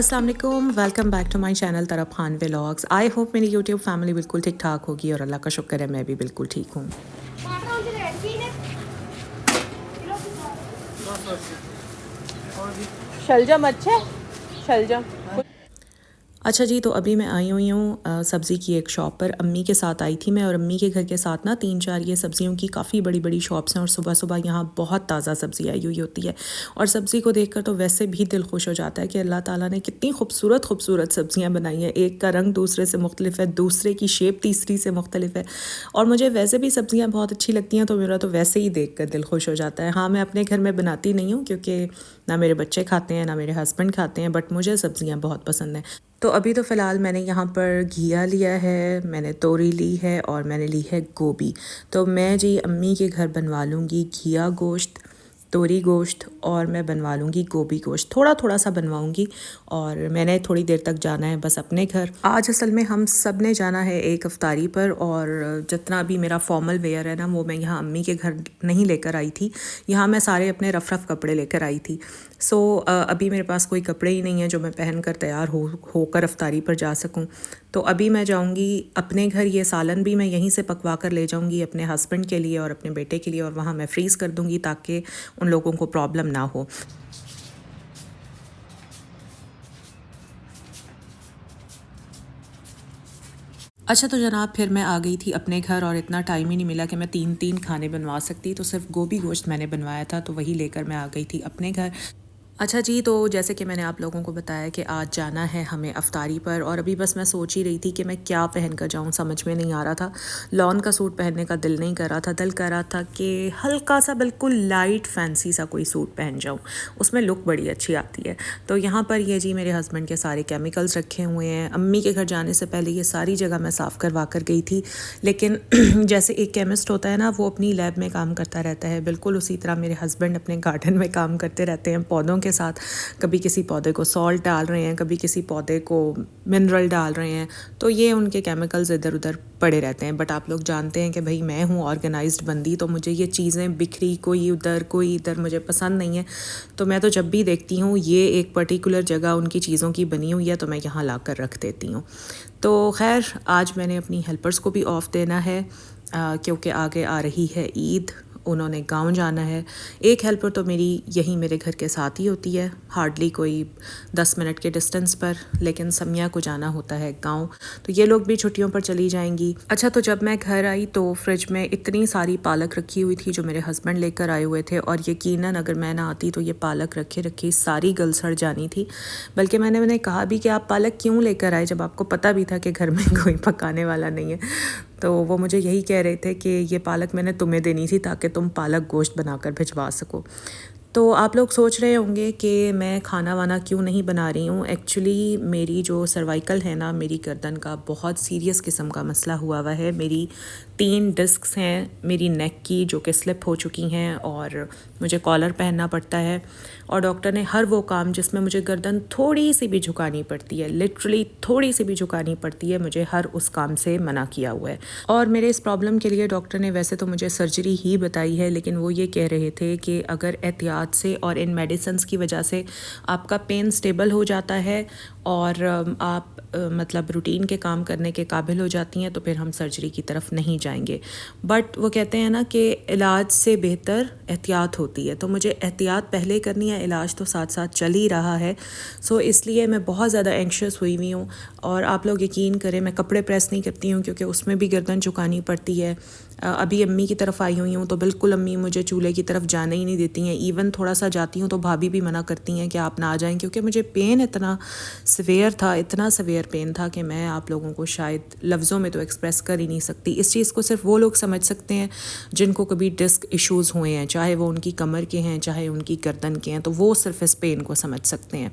अस्सलाम वालेकुम, welcome back to my channel Taraf Khan vlogs. I hope मेरी यूट्यूब फैमिली बिल्कुल ठीक ठाक होगी और अल्लाह का शुक्र है मैं भी बिल्कुल ठीक हूँ। शलजम अच्छे शलजम। अच्छा जी, तो अभी मैं आई हुई हूँ सब्ज़ी की एक शॉप पर। अम्मी के साथ आई थी मैं, और अम्मी के घर के साथ ना 3-4 ये सब्ज़ियों की काफ़ी बड़ी बड़ी शॉप्स हैं और सुबह सुबह यहाँ बहुत ताज़ा सब्ज़ी आई हुई होती है। और सब्ज़ी को देखकर तो वैसे भी दिल खुश हो जाता है कि अल्लाह ताला ने कितनी खूबसूरत खूबसूरत सब्ज़ियाँ बनाई हैं। एक का रंग दूसरे से मुख्तलिफ है, दूसरे की शेप तीसरी से मुख्तलिफ है। और मुझे वैसे भी सब्ज़ियाँ बहुत अच्छी लगती हैं, तो मेरा तो वैसे ही देख कर दिल खुश हो जाता है। हाँ, मैं अपने घर में बनाती नहीं हूँ क्योंकि ना मेरे बच्चे खाते हैं ना मेरे हस्बैंड खाते हैं, बट मुझे सब्ज़ियाँ बहुत पसंद हैं। तो अभी तो फ़िलहाल मैंने यहाँ पर घिया लिया है, मैंने तोरी ली है और मैंने ली है गोभी। तो मैं जी अम्मी के घर बनवा लूँगी घिया गोश्त, तोरी गोश्त, और मैं बनवा लूँगी गोभी गोश्त। थोड़ा थोड़ा सा बनवाऊँगी और मैंने थोड़ी देर तक जाना है बस अपने घर। आज असल में हम सब ने जाना है एक अफ्तारी पर, और जितना भी मेरा फॉर्मल वेयर है ना वो मैं यहाँ अम्मी के घर नहीं लेकर आई थी। यहाँ मैं सारे अपने रफ़ रफ़ कपड़े लेकर आई थी। सो अभी मेरे पास कोई कपड़े ही नहीं है जो मैं पहन कर तैयार होकर अफ्तारी पर जा सकूं। तो अभी मैं जाऊंगी अपने घर। ये सालन भी मैं यहीं से पकवा कर ले जाऊंगी अपने हस्बैंड के लिए और अपने बेटे के लिए, और वहाँ मैं फ्रीज़ कर दूंगी ताकि उन लोगों को प्रॉब्लम ना हो। अच्छा तो जनाब, फिर मैं आ गई थी अपने घर और इतना टाइम ही नहीं मिला कि मैं 3-3 खाने बनवा सकती। तो सिर्फ गोभी गोश्त मैंने बनवाया था, तो वही लेकर मैं आ गई थी अपने घर। अच्छा जी, तो जैसे कि मैंने आप लोगों को बताया कि आज जाना है हमें अफ्तारी पर, और अभी बस मैं सोच ही रही थी कि मैं क्या पहन कर जाऊँ, समझ में नहीं आ रहा था। लॉन का सूट पहनने का दिल नहीं कर रहा था, दिल कर रहा था कि हल्का सा बिल्कुल लाइट फैंसी सा कोई सूट पहन जाऊँ, उसमें लुक बड़ी अच्छी आती है। तो यहाँ पर ये जी मेरे हस्बैंड के सारे केमिकल्स रखे हुए हैं। अम्मी के घर जाने से पहले ये सारी जगह मैं साफ़ करवा कर गई थी, लेकिन जैसे एक केमिस्ट होता है ना, वो अपनी लैब में काम करता रहता है, बिल्कुल उसी तरह मेरे हस्बैंड अपने गार्डन में काम करते रहते हैं पौधों के साथ। कभी किसी पौधे को सॉल्ट डाल रहे हैं, कभी किसी पौधे को मिनरल डाल रहे हैं, तो ये उनके केमिकल्स इधर उधर पड़े रहते हैं। बट आप लोग जानते हैं कि भाई मैं हूँ ऑर्गेनाइज्ड बंदी, तो मुझे ये चीज़ें बिखरी कोई उधर कोई इधर मुझे पसंद नहीं है। तो मैं तो जब भी देखती हूँ ये एक पर्टिकुलर जगह उनकी चीज़ों की बनी हुई है, तो मैं यहाँ ला कर रख देती हूँ। तो खैर आज मैंने अपनी हेल्पर्स को भी ऑफ देना है क्योंकि आगे आ रही है ईद, उन्होंने गांव जाना है। एक हेल्पर तो मेरी यहीं मेरे घर के साथ ही होती है, हार्डली कोई 10 मिनट के डिस्टेंस पर, लेकिन समिया को जाना होता है गांव, तो ये लोग भी छुट्टियों पर चली जाएंगी। अच्छा तो जब मैं घर आई तो फ्रिज में इतनी सारी पालक रखी हुई थी जो मेरे हस्बैंड लेकर आए हुए थे, और यकीनन अगर मैं ना आती तो ये पालक रखे रखी सारी गल सड़ जानी थी। बल्कि मैंने कहा भी कि आप पालक क्यों लेकर आए जब आपको पता भी था कि घर में कोई पकाने वाला नहीं है। तो वो मुझे यही कह रहे थे कि ये पालक मैंने तुम्हें देनी थी ताकि तुम पालक गोश्त बनाकर भिजवा सको। तो आप लोग सोच रहे होंगे कि मैं खाना वाना क्यों नहीं बना रही हूँ। एक्चुअली मेरी जो सर्वाइकल है ना, मेरी गर्दन का बहुत सीरियस किस्म का मसला हुआ है। मेरी 3 डिस्क्स हैं मेरी नेक की जो कि स्लिप हो चुकी हैं, और मुझे कॉलर पहनना पड़ता है। और डॉक्टर ने हर वो काम जिसमें मुझे गर्दन थोड़ी सी भी झुकानी पड़ती है, लिटरली थोड़ी सी भी झुकानी पड़ती है, मुझे हर उस काम से मना किया हुआ है। और मेरे इस प्रॉब्लम के लिए डॉक्टर ने वैसे तो मुझे सर्जरी ही बताई है, लेकिन वो ये कह रहे थे कि अगर एहतियात से और इन मेडिसिन्स की वजह से आपका पेन स्टेबल हो जाता है और आप मतलब रूटीन के काम करने के काबिल हो जाती हैं, तो फिर हम सर्जरी की तरफ नहीं जाएंगे। बट वो कहते हैं ना कि इलाज से बेहतर एहतियात होती है, तो मुझे एहतियात पहले करनी है, इलाज तो साथ साथ चल ही रहा है। सो इसलिए मैं बहुत ज़्यादा एंक्शस हुई हूँ। और आप लोग यकीन करें, मैं कपड़े प्रेस नहीं करती हूँ क्योंकि उसमें भी गर्दन झुकानी पड़ती है। अभी अम्मी की तरफ आई हुई हूँ तो बिल्कुल अम्मी मुझे चूल्हे की तरफ जाने ही नहीं देती हैं। इवन थोड़ा सा जाती हूँ तो भाभी भी मना करती हैं कि आप ना आ जाएं, क्योंकि मुझे पेन इतना सवेयर था, इतना सवेयर पेन था कि मैं आप लोगों को शायद लफ्ज़ों में तो एक्सप्रेस कर ही नहीं सकती। इस चीज़ को सिर्फ वो लोग समझ सकते हैं जिनको कभी डिस्क इश्यूज़ हुए हैं, चाहे वो उनकी कमर के हैं चाहे उनकी गर्दन के हैं, तो वो सिर्फ इस पेन को समझ सकते हैं।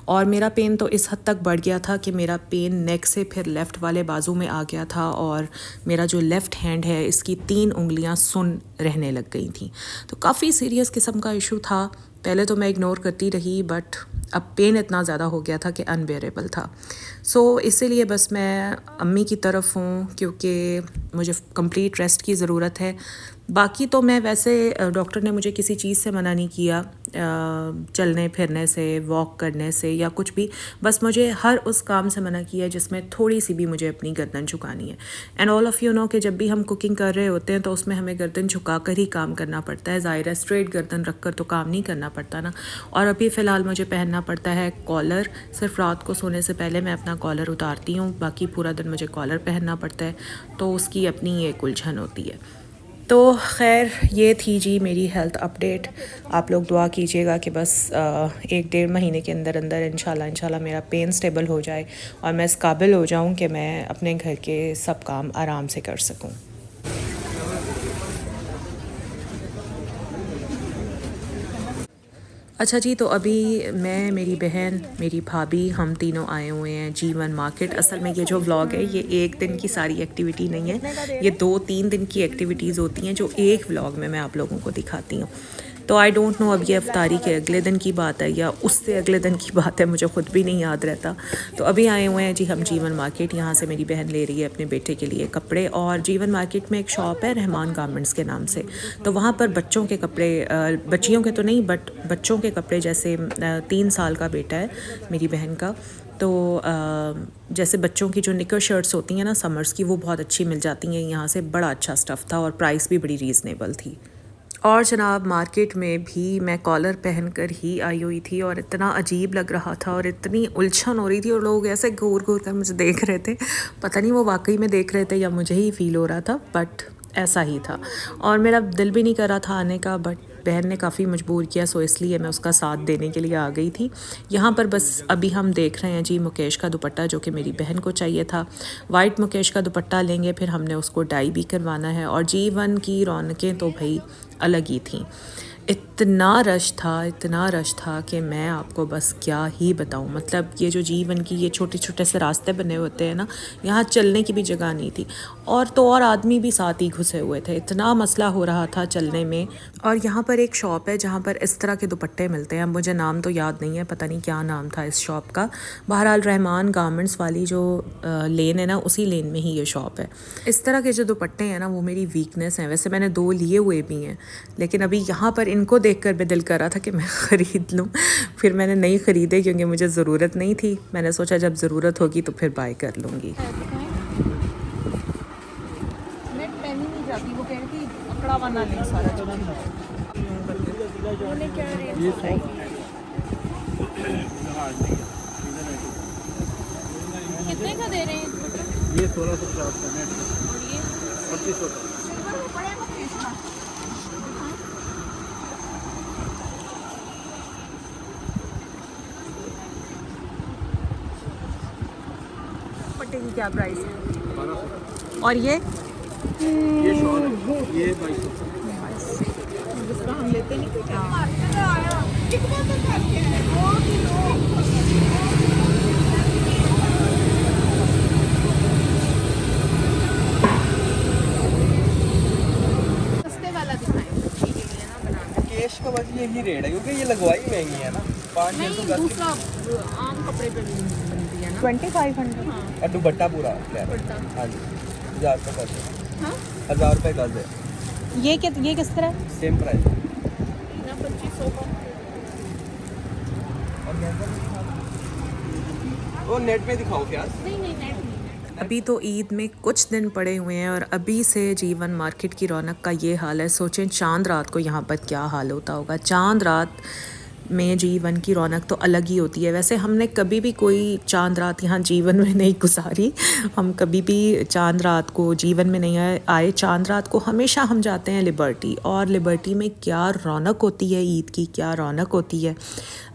और मेरा पेन तो इस हद तक बढ़ गया था कि मेरा पेन नेक से फिर लेफ़्ट वाले बाजू में आ गया था, और मेरा जो लेफ़्ट हैंड है इसकी 3 उंगलियां सुन रहने लग गई थी। तो काफ़ी सीरियस किस्म का इशू था। पहले तो मैं इग्नोर करती रही बट अब पेन इतना ज़्यादा हो गया था कि अनबेरेबल था। सो इसीलिए बस मैं अम्मी की तरफ हूँ क्योंकि मुझे कंप्लीट रेस्ट की ज़रूरत है। बाकी तो मैं वैसे डॉक्टर ने मुझे किसी चीज़ से मना नहीं किया, चलने फिरने से, वॉक करने से या कुछ भी, बस मुझे हर उस काम से मना किया जिसमें थोड़ी सी भी मुझे अपनी गर्दन झुकानी है। And all of you know कि जब भी हम कुकिंग कर रहे होते हैं तो उसमें हमें गर्दन झुका कर ही काम करना पड़ता है, ज़ाहिर है स्ट्रेट गर्दन रख कर तो काम नहीं करना पड़ता ना। और अभी फ़िलहाल मुझे पहनना पड़ता है कॉलर, सिर्फ रात को सोने से पहले मैं अपना कॉलर उतारती हूँ, बाकी पूरा दिन मुझे कॉलर पहनना पड़ता है, तो उसकी अपनी एक उलझन होती है। तो खैर ये थी जी मेरी हेल्थ अपडेट। आप लोग दुआ कीजिएगा कि बस 1-1.5 महीने के अंदर अंदर इंशाल्लाह मेरा पेन स्टेबल हो जाए और मैं इस काबिल हो जाऊं कि मैं अपने घर के सब काम आराम से कर सकूं। अच्छा जी, तो अभी मैं, मेरी बहन, मेरी भाभी, हम तीनों आए हुए हैं जीवन मार्केट। असल में ये जो व्लॉग है ये एक दिन की सारी एक्टिविटी नहीं है, ये 2-3 दिन की एक्टिविटीज़ होती हैं जो एक व्लॉग में मैं आप लोगों को दिखाती हूँ। तो आई डोंट नो अब ये अफ्तारी के अगले दिन की बात है या उससे अगले दिन की बात है, मुझे ख़ुद भी नहीं याद रहता। तो अभी आए हुए हैं जी हम जीवन मार्केट। यहाँ से मेरी बहन ले रही है अपने बेटे के लिए कपड़े, और जीवन मार्केट में एक शॉप है रहमान गारमेंट्स के नाम से, तो वहाँ पर बच्चों के कपड़े, बच्चियों के तो नहीं बट बच्चों के कपड़े, जैसे 3 साल का बेटा है मेरी बहन का, तो जैसे बच्चों की जो निकर शर्ट्स होती हैं ना समर्स की, वो बहुत अच्छी मिल जाती हैं यहाँ से। बड़ा अच्छा स्टफ़ था और प्राइस भी बड़ी रीज़नेबल थी। और जनाब मार्केट में भी मैं कॉलर पहन कर ही आई हुई थी और इतना अजीब लग रहा था और इतनी उलझन हो रही थी और लोग ऐसे घूर घूर कर मुझे देख रहे थे। पता नहीं वो वाकई में देख रहे थे या मुझे ही फ़ील हो रहा था, बट ऐसा ही था। और मेरा दिल भी नहीं कर रहा था आने का, बट बहन ने काफ़ी मजबूर किया, सो इसलिए मैं उसका साथ देने के लिए आ गई थी। यहाँ पर बस अभी हम देख रहे हैं जी मुकेश का दुपट्टा, जो कि मेरी बहन को चाहिए था। वाइट मुकेश का दुपट्टा लेंगे, फिर हमने उसको डाई भी करवाना है। और जीवन की रौनकें तो भाई अलग ही थी। इतना रश था कि मैं आपको बस क्या ही बताऊं। मतलब ये जो जीवन की ये छोटे छोटे से रास्ते बने होते हैं ना, यहाँ चलने की भी जगह नहीं थी, और तो और आदमी भी साथ ही घुसे हुए थे। इतना मसला हो रहा था चलने में। और यहाँ पर एक शॉप है जहाँ पर इस तरह के दुपट्टे मिलते हैं, मुझे नाम तो याद नहीं है, पता नहीं क्या नाम था इस शॉप का। बहरहाल रहमान गारमेंट्स वाली जो लेन है ना, उसी लेन में ही ये शॉप है। इस तरह के जो दुपट्टे हैं ना वो मेरी वीकनेस हैं। वैसे मैंने 2 लिए हुए भी हैं, लेकिन अभी यहाँ पर इनको देखकर मैं दिल कर रहा था कि मैं ख़रीद लूँ। फिर मैंने नहीं ख़रीदे क्योंकि मुझे ज़रूरत नहीं थी। मैंने सोचा जब ज़रूरत होगी तो फिर बाय कर लूँगी। कितने का दे रहे हैं ये 1650 का नेट और ये 2500 का। दुपट्टे की क्या प्राइस है? 1200। और ये शॉल है, ये 2200। दूसरा हम लेते नहीं क्या? सस्ते वाला दिखाएं केश का बस यही रेट है क्योंकि ये लगवाई महंगी है ना। 500 का दूसरा आम कपड़े पे बनती है ना 2500। हाँ और दुपट्टा पूरा है। दुपट्टा। हाँ जी 1000 रुपये गज है। हाँ 1000 रुपये गज है। ये किस तरह है? Same price. ना 2500 का। वो नेट में दिखाओ क्या? नहीं नेट नहीं। अभी तो ईद में कुछ दिन पड़े हुए हैं और अभी से जीवन मार्केट की रौनक का ये हाल है। सोचें चांद रात को यहाँ पर क्या हाल होता होगा। चांद रात में जीवन की रौनक तो अलग ही होती है। वैसे हमने कभी भी कोई चांद रात यहाँ जीवन में नहीं गुजारी, हम कभी भी चांद रात को जीवन में नहीं आए। चांद रात को हमेशा हम जाते हैं लिबर्टी, और लिबर्टी में क्या रौनक होती है, ईद की क्या रौनक होती है।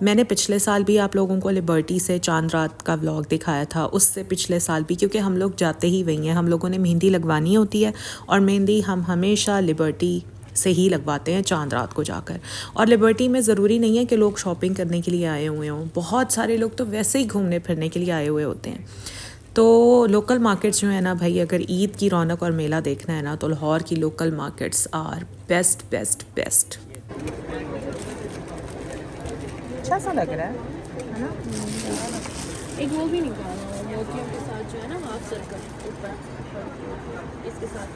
मैंने पिछले साल भी आप लोगों को लिबर्टी से चांद रात का व्लॉग दिखाया था, उससे पिछले साल भी, क्योंकि हम लोग जाते ही वही हैं। हम लोगों ने मेहंदी लगवानी होती है और मेहंदी हम हमेशा लिबर्टी से ही लगवाते हैं चांद रात को जाकर। और लिबर्टी में ज़रूरी नहीं है कि लोग शॉपिंग करने के लिए आए हुए हों, बहुत सारे लोग तो वैसे ही घूमने फिरने के लिए आए हुए होते हैं। तो लोकल मार्केट्स जो है ना भाई, अगर ईद की रौनक और मेला देखना है ना, तो लाहौर की local markets are best best best. अच्छा सा लग रहा है ना। एक वो भी निकाला है मोतियों के साथ जो है ना हाफ सर्कल ऊपर इसके साथ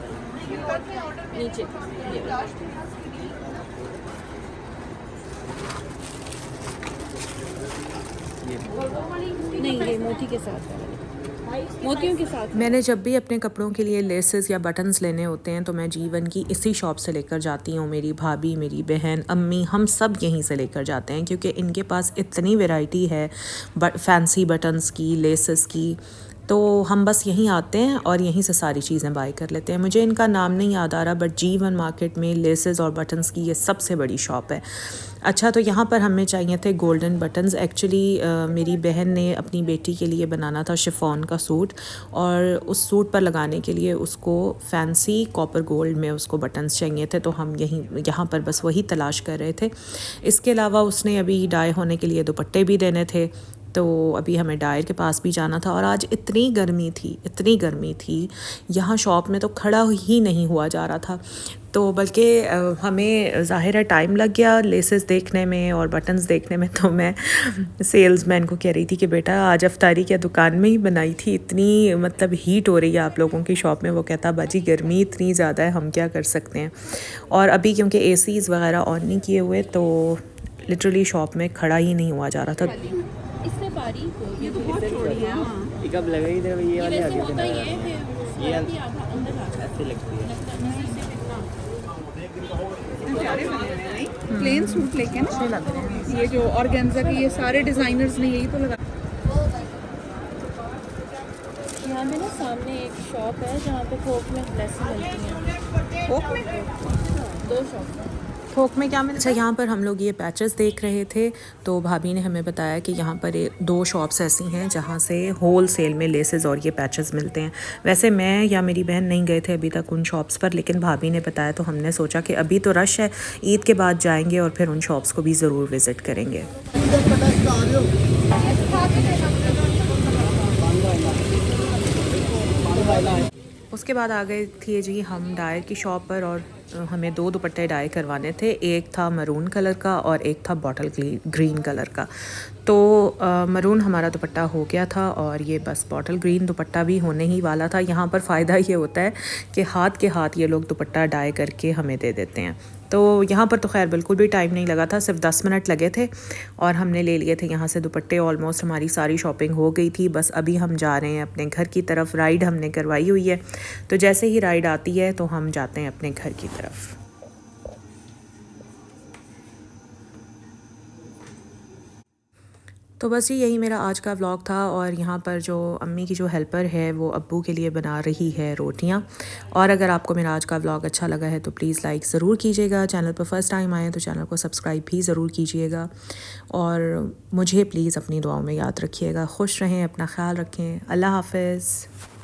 नीचे ये नहीं ये मोती के साथ है मोतियों के साथ। मैंने जब भी अपने कपड़ों के लिए लेसेस या बटन्स लेने होते हैं तो मैं जीवन की इसी शॉप से लेकर जाती हूँ। मेरी भाभी, मेरी बहन, अम्मी, हम सब यहीं से लेकर जाते हैं क्योंकि इनके पास इतनी वैरायटी है फैंसी बटन्स की, लेसेस की। तो हम बस यहीं आते हैं और यहीं से सारी चीज़ें बाय कर लेते हैं। मुझे इनका नाम नहीं याद आ रहा बट जीवन मार्केट में लेसेस और बटन्स की ये सबसे बड़ी शॉप है। अच्छा, तो यहाँ पर हमें चाहिए थे गोल्डन बटन्स। एक्चुअली मेरी बहन ने अपनी बेटी के लिए बनाना था शिफॉन का सूट और उस सूट पर लगाने के लिए उसको फैंसी कॉपर गोल्ड में उसको बटन्स चाहिए थे, तो हम यहाँ पर बस वही तलाश कर रहे थे। इसके अलावा उसने अभी डाई होने के लिए दुपट्टे भी देने थे, तो अभी हमें डायर के पास भी जाना था। और आज इतनी गर्मी थी यहाँ शॉप में तो खड़ा ही नहीं हुआ जा रहा था। तो बल्कि हमें ज़ाहिर है टाइम लग गया लेसेस देखने में और बटन्स देखने में। तो मैं सेल्समैन को कह रही थी कि बेटा आज अफ्तारी क्या दुकान में ही बनाई थी, इतनी मतलब हीट हो रही है आप लोगों की शॉप में। वो कहता बाजी गर्मी इतनी ज़्यादा है, हम क्या कर सकते हैं। और अभी क्योंकि एसीज़ वगैरह ऑन नहीं किए हुए तो लिटरली शॉप में खड़ा ही नहीं हुआ जा रहा था। इससे बारीक हो ये तो बहुत चौड़ी है। हां ये कब लगा इधर ये वाले वैसे आगे होता ये है ये अंदर आता ऐसे लगती है। प्यारे बने हुए हैं प्लेन सूट लेके ना अच्छे लग रहे हैं। ये जो ऑर्गेन्जा के ये सारे डिजाइनर्स ने यही तो लगा। यहाँ पे ना सामने एक शॉप है जहाँ पे थोक में ड्रेस मिलती हैं। थोक में 2 शॉप है। थोक में क्या मिलता है? अच्छा, यहाँ पर हम लोग ये पैचेस देख रहे थे तो भाभी ने हमें बताया कि यहाँ पर 2 शॉप्स ऐसी हैं जहाँ से होल सेल में लेसेस और ये पैचेस मिलते हैं। वैसे मैं या मेरी बहन नहीं गए थे अभी तक उन शॉप्स पर, लेकिन भाभी ने बताया तो हमने सोचा कि अभी तो रश है, ईद के बाद जाएंगे और फिर उन शॉप्स को भी ज़रूर विज़िट करेंगे। उसके बाद आ गए थे जी हम डायर की शॉप पर और हमें 2 दुपट्टे डाई करवाने थे। एक था मरून कलर का और एक था बॉटल ग्रीन कलर का। तो मरून हमारा दुपट्टा हो गया था और ये बस बॉटल ग्रीन दुपट्टा भी होने ही वाला था। यहाँ पर फ़ायदा ये होता है कि हाथ के हाथ ये लोग दुपट्टा डाई करके हमें दे देते हैं। तो यहाँ पर तो खैर बिल्कुल भी टाइम नहीं लगा था, सिर्फ 10 मिनट लगे थे और हमने ले लिए थे यहाँ से दुपट्टे। ऑलमोस्ट हमारी सारी शॉपिंग हो गई थी, बस अभी हम जा रहे हैं अपने घर की तरफ। राइड हमने करवाई हुई है, तो जैसे ही राइड आती है तो हम जाते हैं अपने घर की तरफ। तो बस यही मेरा आज का व्लॉग था। और यहाँ पर जो अम्मी की जो हेल्पर है वो अब्बू के लिए बना रही है रोटियाँ। और अगर आपको मेरा आज का व्लॉग अच्छा लगा है तो प्लीज़ लाइक ज़रूर कीजिएगा। चैनल पर फर्स्ट टाइम आए तो चैनल को सब्सक्राइब भी ज़रूर कीजिएगा। और मुझे प्लीज़ अपनी दुआओं में याद रखिएगा। खुश रहें, अपना ख्याल रखें। अल्लाह हाफ़िज़।